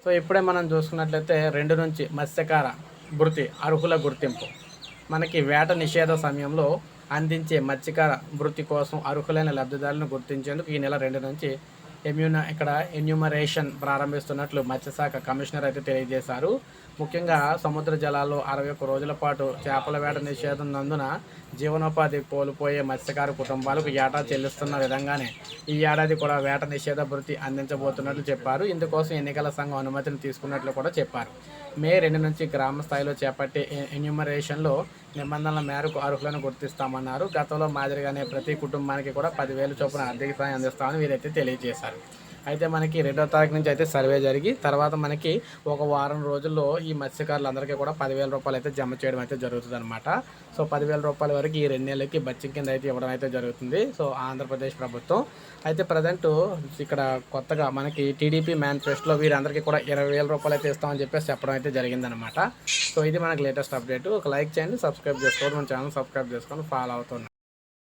So ఇప్పుడే మనం చూసుకున్నట్లయితే 2 నుంచి మత్స్యకార వృత్తి అర్హుల గుర్తింపు. మనకి వేట నిషేధ సమయంలో అందించే మత్స్యకార వృత్తి కోసం అర్హులైన లబ్ధిదారులను గుర్తించేందుకు ఈ నెల 2 నుంచి ఎన్యూమరేషన్ ప్రారంభిస్తున్నట్లు మత్స్యశాఖ కమిషనర్ అయితే తెలియజేశారు. ముఖ్యంగా సముద్ర జలాల్లో 61 రోజుల పాటు చేపల వేట నిషేధం నందున జీవనోపాధి కోల్పోయే మత్స్యకార కుటుంబాలకు ఏటా చెల్లిస్తున్న విధంగానే ఈ ఏడాది కూడా వేట నిషేధ భృతి అందించబోతున్నట్లు చెప్పారు. ఇందుకోసం ఎన్నికల సంఘం అనుమతిని తీసుకున్నట్లు కూడా చెప్పారు. మే 2 నుంచి గ్రామ స్థాయిలో చేపట్టే ఎన్యూమరేషన్లో నిబంధనల మేరకు అర్హులను గుర్తిస్తామన్నారు. గతంలో మాదిరిగానే ప్రతి కుటుంబానికి కూడా 10,000 చొప్పున ఆర్థిక సాయం అందిస్తామని వీరైతే తెలియజేశారు. అయితే మనకి 2వ తారీఖు నుంచి అయితే సర్వే జరిగి తర్వాత మనకి ఒక వారం రోజుల్లో ఈ మత్స్యకారులందరికీ కూడా 10,000 రూపాయలు అయితే జమ చేయడం అయితే జరుగుతుందన్నమాట. సో 10,000 రూపాయల వరకు ఈ 2 నెలలకి బడ్జెట్ కింద అయితే ఇవ్వడం అయితే జరుగుతుంది. సో ఆంధ్రప్రదేశ్ ప్రభుత్వం అయితే ప్రజెంటు ఇక్కడ కొత్తగా మనకి టీడీపీ మేనిఫెస్టోలో వీరందరికీ కూడా 20,000 రూపాయలు అయితే ఇస్తామని చెప్పేసి చెప్పడం అయితే జరిగిందనమాట. సో ఇది మనకి లేటెస్ట్ అప్డేట్. ఒక లైక్ చేయండి, సబ్స్క్రైబ్ చేసుకోండి, మన ఛానల్ సబ్స్క్రైబ్ చేసుకొని ఫాలో అవుతున్నాం.